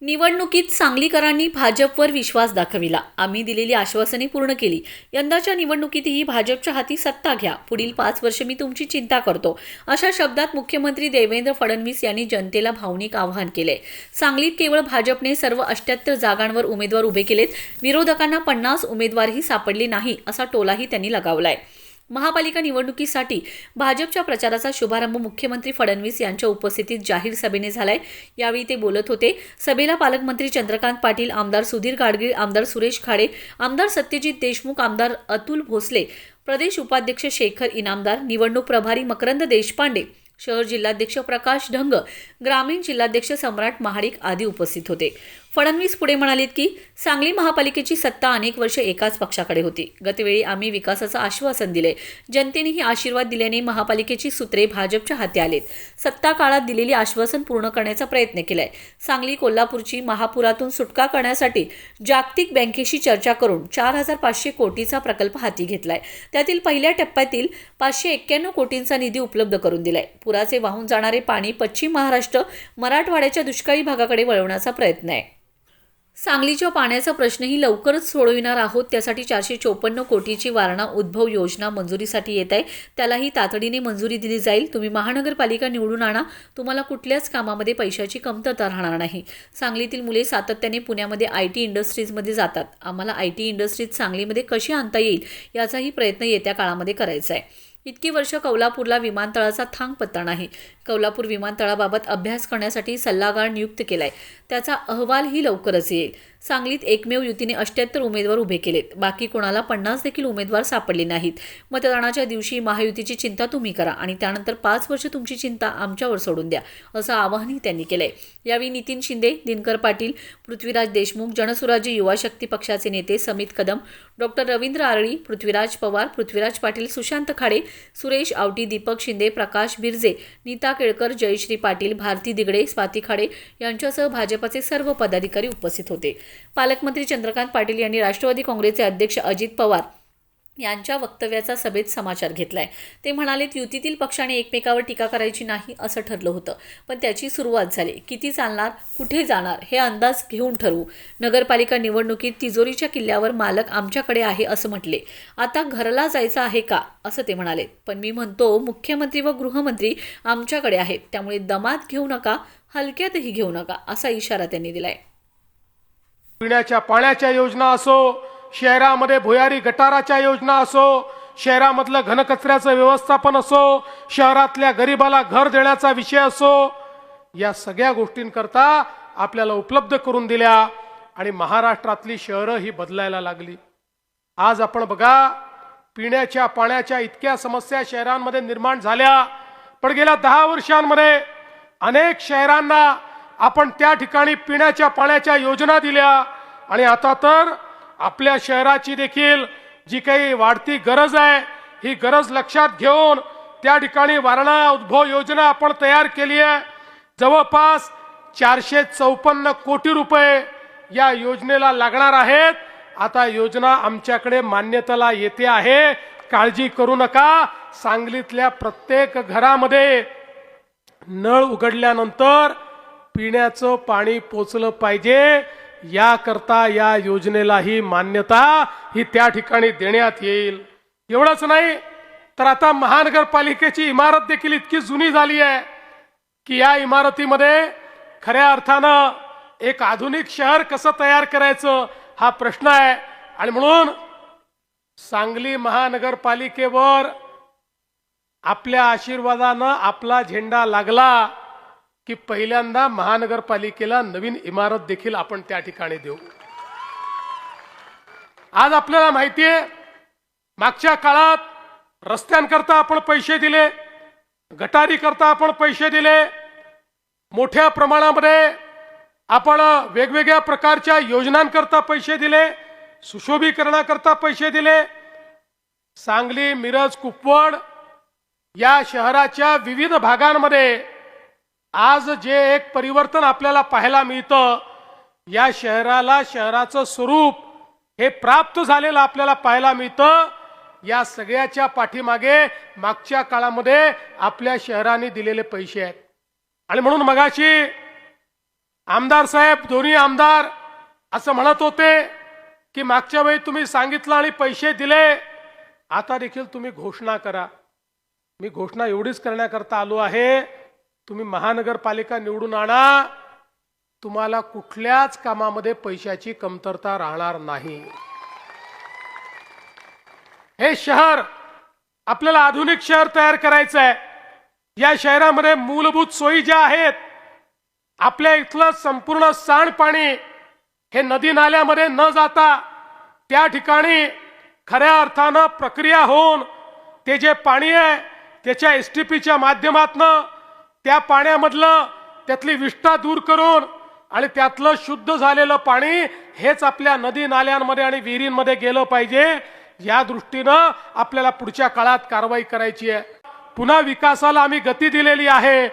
निवडणुकीत सांगलीकरांनी भाजपवर विश्वास दाखविला. आम्ही दिलेली आश्वासने पूर्ण केली. यंदाच्या निवडणुकीतही भाजपच्या हाती सत्ता घ्या. पुढील 5 वर्ष मी तुमची चिंता करतो. अशा शब्दात मुख्यमंत्री देवेंद्र फडणवीस यांनी जनतेला भावनिक आवाहन केले. सांगलीत केवळ भाजपने सर्व 78 जागांवर उमेदवार उभे केलेत. विरोधकांना 50 उमेदवारही सापडले नाही असा टोलाही त्यांनी लगावलाय. महापालिका निवडणुकीसाठी भाजपच्या प्रचाराचा शुभारंभ मुख्यमंत्री फडणवीस यांच्या उपस्थितीत जाहीर सभेने झालाय. यावेळी ते बोलत होते. सभेला पालकमंत्री चंद्रकांत पाटील, आमदार सुधीर गाडगीळ, आमदार सुरेश खाडे, आमदार सत्यजित देशमुख, आमदार अतुल भोसले, प्रदेश उपाध्यक्ष शेखर इनामदार, निवडणूक प्रभारी मकरंद देशपांडे, शहर जिल्हाध्यक्ष प्रकाश ढंग, ग्रामीण जिल्हाध्यक्ष सम्राट महाडिक आदी उपस्थित होते. फडणवीस पुढे म्हणालेत की सांगली महापालिकेची सत्ता अनेक वर्ष एकाच पक्षाकडे होती. गतवेळी आम्ही विकासाचं आश्वासन दिले. जनतेनेही आशीर्वाद दिल्याने महापालिकेची सूत्रे भाजपच्या हाती आलेत. सत्ता काळात दिलेली आश्वासन पूर्ण करण्याचा प्रयत्न केलाय. सांगली कोल्हापूरची महापुरातून सुटका करण्यासाठी जागतिक बँकेशी चर्चा करून 4,500 कोटीचा प्रकल्प हाती घेतलाय. त्यातील पहिल्या टप्प्यातील 591 कोटींचा निधी उपलब्ध करून दिलाय. पुराचे वाहून जाणारे पाणी पश्चिम महाराष्ट्र, मराठवाड्याच्या दुष्काळी भागाकडे वळवण्याचा प्रयत्न आहे. सांगलीच्या पाण्याचा प्रश्नही लवकरच सोडविणार आहोत. त्यासाठी 454 कोटीची वारणा उद्भव योजना मंजुरीसाठी येत आहे. त्यालाही तातडीने मंजुरी दिली जाईल. तुम्ही महानगरपालिका निवडून आणा. तुम्हाला कुठल्याच कामामध्ये पैशाची कमतरता राहणार नाही. सांगलीतील मुले सातत्याने पुण्यामध्ये IT इंडस्ट्रीजमध्ये जातात. आम्हाला IT इंडस्ट्रीज सांगलीमध्ये कशी आणता येईल याचाही प्रयत्न येत्या काळामध्ये करायचा आहे. इतकी वर्ष कौलापूरला विमानतळाचा थांगपत्ता नाही. कौलापूर विमानतळाबाबत अभ्यास करण्यासाठी सल्लागार नियुक्त केलाय. त्याचा अहवालही लवकरच येईल. सांगलीत एकमेव युतीने 78 उमेदवार उभे केलेत. बाकी कोणाला 50 देखील उमेदवार सापडले नाहीत. मतदानाच्या दिवशी महायुतीची चिंता तुम्ही करा आणि त्यानंतर 5 वर्ष तुमची चिंता आमच्यावर सोडून द्या, असं आवाहनही त्यांनी केलंय. यावेळी नितीन शिंदे, दिनकर पाटील, पृथ्वीराज देशमुख, जनसुराज्य युवा शक्ती पक्षाचे नेते समित कदम, डॉक्टर रवींद्र आरळी, पृथ्वीराज पवार, पृथ्वीराज पाटील, सुशांत खाडे, सुरेश आवटी, दीपक शिंदे, प्रकाश बिरजे, नीता केळकर, जयश्री पाटील, भारती दिगडे, स्वाती खाडे यांच्यासह भाजपचे सर्व पदाधिकारी उपस्थित होते. पालकमंत्री चंद्रकांत पाटील यांनी राष्ट्रवादी काँग्रेसचे अध्यक्ष अजित पवार यांच्या वक्तव्याचा सभेत समाचार घेतलाय. ते म्हणालेत, युतीतील पक्षाने एकमेकावर टीका करायची नाही असं ठरलं होतं, पण त्याची सुरुवात झाली. किती चालणार, कुठे जाणार हे अंदाज घेऊन ठरवू. नगरपालिका निवडणुकीत तिजोरीच्या किल्ल्यावर मालक आमच्याकडे आहे असं म्हटले. आता घरला जायचं आहे का असं ते म्हणाले. पण मी म्हणतो, मुख्यमंत्री व गृहमंत्री आमच्याकडे आहेत. त्यामुळे दमात घेऊ नका, हलक्यातही घेऊ नका असा इशारा त्यांनी दिलाय. पिण्याच्या पाण्याच्या योजना असो, शहरामध्ये भुयारी गटाराच्या योजना असो, शहरामधलं घनकचऱ्याचं व्यवस्थापन असो, शहरातल्या गरिबाला घर देण्याचा विषय असो, या सगळ्या गोष्टींकरता आपल्याला उपलब्ध करून दिल्या आणि महाराष्ट्रातली शहरं ही बदलायला लागली. आज आपण बघा, पिण्याच्या पाण्याच्या इतक्या समस्या शहरांमध्ये निर्माण झाल्या, पण गेल्या 10 वर्षांमध्ये अनेक शहरांना आपण त्या ठिकाणी पिण्याच्या पाण्याच्या योजना दिल्या आणि आता तर आपल्या शहराची देखील जी काही वाढती गरज आहे, ही गरज लक्षात घेऊन त्या ठिकाणी वारणा उद्भव योजना आपण तयार केली आहे. जवळपास 454 कोटी रुपये या योजनेला लागणार आहेत. आता योजना आमच्याकडे मान्यतेला येते आहे. काळजी करू नका. सांगलीतल्या प्रत्येक घरामध्ये नळ उघडल्यानंतर पिण्याचं पाणी पोचलं पाहिजे. याकरता या योजनेलाही मान्यता ही त्या ठिकाणी देण्यात येईल. एवढंच नाही तर आता महानगरपालिकेची इमारत देखील इतकी जुनी झाली आहे की या इमारतीमध्ये खऱ्या अर्थानं एक आधुनिक शहर कसं तयार करायचं हा प्रश्न आहे. आणि म्हणून सांगली महानगरपालिकेवर आपल्या आशीर्वादानं आपला झेंडा लागला की पहिल्यांदा महानगरपालिकेला नवीन इमारत देखील आपण त्या ठिकाणी देऊ. आज आपल्याला माहिती आहे, मागच्या काळात रस्त्यांकरता आपण पैसे दिले, गटारीकरता आपण पैसे दिले, मोठ्या प्रमाणामध्ये आपण वेगवेगळ्या प्रकारच्या योजनांकरता पैसे दिले, सुशोभीकरणाकरता पैसे दिले. सांगली, मिरज, कुपवाड या शहराच्या विविध भागांमध्ये आज जे एक परिवर्तन आपल्याला पाहायला मिळतं, या शहराला शहराचं स्वरूप हे प्राप्त झालेलं आपल्याला पाहायला मिळतं. या सगळ्याच्या पाठीमागे मागच्या काळामध्ये आपल्या शहराने दिलेले पैसे आहेत. आणि म्हणून मगाशी आमदार साहेब, दोन्ही आमदार असं म्हणत होते की मागच्या वेळी तुम्ही सांगितलं आणि पैसे दिले, आता देखील तुम्ही घोषणा करा. मी घोषणा एवढीच करण्याकरता आलो आहे, तुम्ही महानगरपालिका निवडून आणा, तुम्हाला कुठल्याच कामामध्ये पैशाची कमतरता राहणार नाही. हे शहर आपल्याला आधुनिक शहर तयार करायचं आहे. या शहरामध्ये मूलभूत सोयी ज्या आहेत, आपल्या इथलं संपूर्ण सांडपाणी हे नदी नाल्यामध्ये न जाता त्या ठिकाणी खऱ्या अर्थानं प्रक्रिया होऊन ते जे पाणी आहे त्याच्या एसटीपीच्या माध्यमातनं त्या पाण्यामधलं त्यातली विष्ठा दूर करून आणि त्यातलं शुद्ध झालेलं पाणी हेच आपल्या नदी नाल्यांमध्ये आणि विहिरींमध्ये गेलं पाहिजे. या दृष्टीनं आपल्याला पुढच्या काळात कारवाई करायची आहे. पुन्हा विकासाला आम्ही गती दिलेली आहे.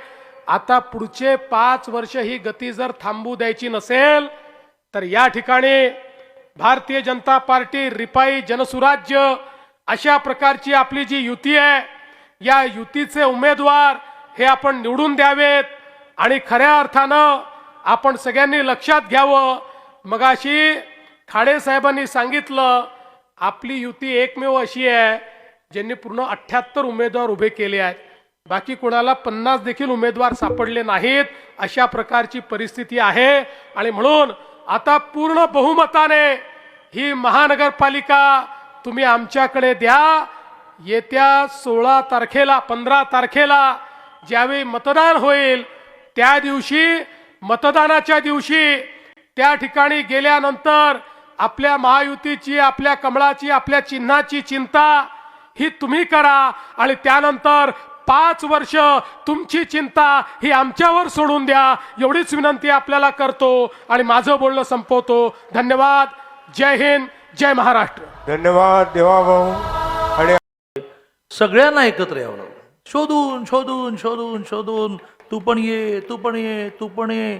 आता पुढचे 5 वर्ष ही गती जर थांबू द्यायची नसेल तर या ठिकाणी भारतीय जनता पार्टी, रिपाई, जनसुराज्य अशा प्रकारची आपली जी युती आहे, या युतीचे उमेदवार हे आपण निवडून द्यावेत आणि खऱ्या अर्थानं आपण सगळ्यांनी लक्षात घ्यावं. मगाशी खाडे साहेबांनी सांगितलं, आपली युती एकमेव अशी आहे ज्यांनी पूर्ण 78 उमेदवार उभे केले आहेत. बाकी कोणाला 50 देखील उमेदवार सापडले नाहीत. अशा प्रकारची परिस्थिती आहे आणि म्हणून आता पूर्ण बहुमताने ही महानगरपालिका तुम्ही आमच्याकडे द्या. येत्या 16 तारखेला 15 तारखेला ज्यावेळी मतदान होईल त्या दिवशी, मतदानाच्या दिवशी त्या ठिकाणी गेल्यानंतर आपल्या महायुतीची, आपल्या कमळाची, आपल्या चिन्हाची चिंता ही तुम्ही करा आणि त्यानंतर 5 वर्ष तुमची चिंता ही आमच्यावर सोडून द्या. एवढीच विनंती आपल्याला करतो आणि माझं बोलणं संपवतो. धन्यवाद. जय हिंद, जय महाराष्ट्र. धन्यवाद देवाभाऊ. आणि सगळ्यांना एकत्र यावं लागलं. शोधून शोधून शोधून शोधून तू पण ये, तू पण ये, तू पण ये,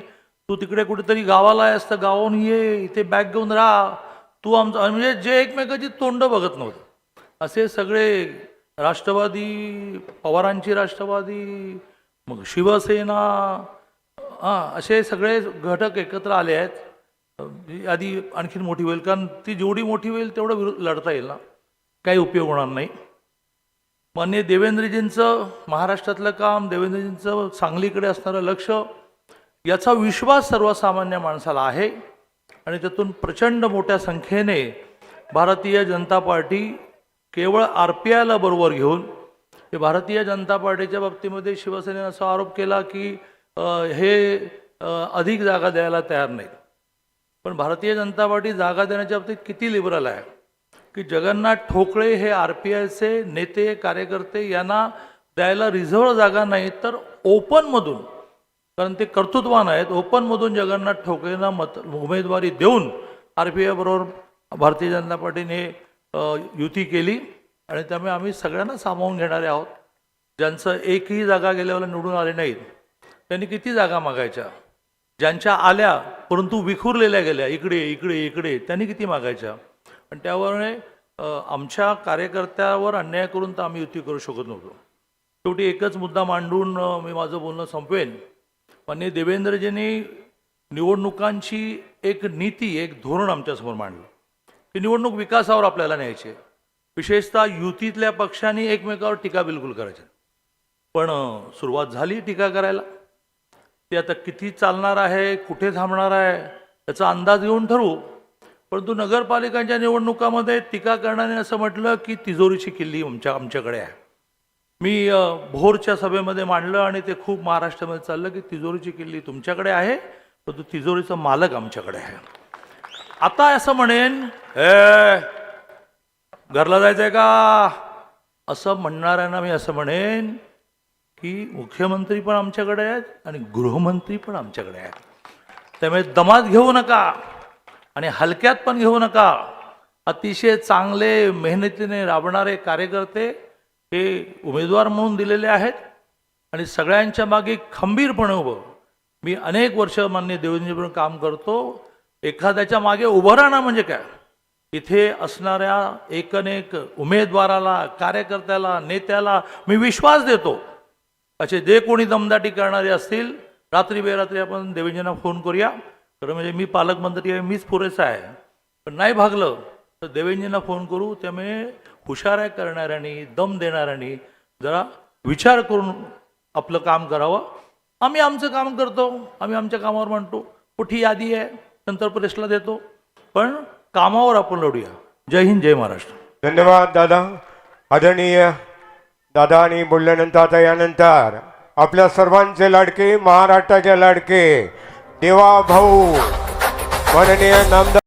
तू तिकडे कुठेतरी गावाला आहेस तर गावाहून ये, इथे बॅग घेऊन राहा, तू आमचं, म्हणजे जे एकमेकाची तोंड बघत नव्हते असे सगळे राष्ट्रवादी, पवारांची राष्ट्रवादी, मग शिवसेना, असे सगळे घटक एकत्र आले आहेत. आधी आणखीन मोठी होईल, कारण ती जेवढी मोठी होईल तेवढं लढता येईल ना, काही उपयोग होणार नाही. माननीय देवेंद्रजींचं महाराष्ट्रातलं काम, देवेंद्रजींचं सांगलीकडे असणारं लक्ष, याचा विश्वास सर्वसामान्य माणसाला आहे आणि त्यातून प्रचंड मोठ्या संख्येने भारतीय जनता पार्टी केवळ RPIला बरोबर घेऊन, हे भारतीय जनता पार्टीच्या बाबतीमध्ये शिवसेनेने असा आरोप केला की हे अधिक जागा द्यायला तयार नाहीत. पण भारतीय जनता पार्टी जागा देण्याच्या बाबतीत किती लिबरल आहे की जगन्नाथ ठोकळे हे RPIचे नेते, कार्यकर्ते यांना द्यायला रिझर्व्ह जागा नाही तर ओपनमधून, कारण ते कर्तृत्वान आहेत, ओपनमधून जगन्नाथ ठोकळेंना उमेदवारी देऊन RPI बरोबर भारतीय जनता पार्टीने युती केली आणि त्यामुळे आम्ही सगळ्यांना सामावून घेणारे आहोत. ज्यांचं एकही जागा गेल्यावर निवडून आले नाहीत त्यांनी किती जागा मागायच्या, ज्यांच्या आल्या परंतु विखुरलेल्या गेल्या इकडे इकडे इकडे त्यांनी किती मागायच्या. आणि त्यामुळे आमच्या कार्यकर्त्यावर अन्याय करून तर आम्ही युती करू शकत नव्हतो. शेवटी एकच मुद्दा मांडून मी माझं बोलणं संपवेन. माननीय देवेंद्रजींनी निवडणुकांची एक नीती, एक धोरण आमच्यासमोर मांडलं की निवडणूक विकासावर आपल्याला न्यायची, विशेषतः युतीतल्या पक्षांनी एकमेकावर टीका बिलकुल करायची. पण सुरुवात झाली टीका करायला. ते आता किती चालणार आहे, कुठे थांबणार आहे याचा अंदाज घेऊन ठरवू. परंतु नगरपालिकांच्या निवडणुकामध्ये टीका करण्याने असं म्हटलं की तिजोरीची किल्ली आमच्याकडे आहे. मी भोरच्या सभेमध्ये मांडलं आणि ते खूप महाराष्ट्रामध्ये चाललं की तिजोरीची किल्ली तुमच्याकडे आहे परंतु तिजोरीचा मालक आमच्याकडे आहे. आता असं म्हणेन, घरला जायचंय का असं म्हणणाऱ्यांना मी असं म्हणेन की मुख्यमंत्री पण आमच्याकडे आहेत आणि गृहमंत्री पण आमच्याकडे आहेत. त्यामुळे दमात घेऊ नका आणि हलक्यात पण घेऊ नका. अतिशय चांगले मेहनतीने राबणारे कार्यकर्ते हे उमेदवार म्हणून दिलेले आहेत आणि सगळ्यांच्या मागे खंबीरपणे उभं. मी अनेक वर्ष माननीय देवेंद्रजींबरोबर काम करतो. एखाद्याच्या मागे उभं राहणं म्हणजे काय, इथे असणाऱ्या एकनेक उमेदवाराला, कार्यकर्त्याला, नेत्याला मी विश्वास देतो. असे जे कोणी दमदाटी करणारे असतील, रात्री बेरात्री आपण देवेंद्रना फोन करूया, तर म्हणजे मी पालकमंत्री आहे, मीच पुरेसा आहे. पण नाही भागलं तर देवेंद्रना फोन करू. त्यामुळे हुशाऱ्या करणाऱ्यांनी, दम देणाऱ्यांनी जरा विचार करून आपलं काम करावं. आम्ही आमचं काम करतो, आम्ही आमच्या कामावर म्हणतो. कुठे यादी आहे नंतर प्रेसला देतो, पण कामावर आपण लढूया. जय हिंद, जय महाराष्ट्र. धन्यवाद दादा. आदरणीय दादा आणि बोलल्यानंतर आता यानंतर आपल्या सर्वांचे लाडके, महाराष्ट्राचे लाडके देवा भाऊ माननीय नामदार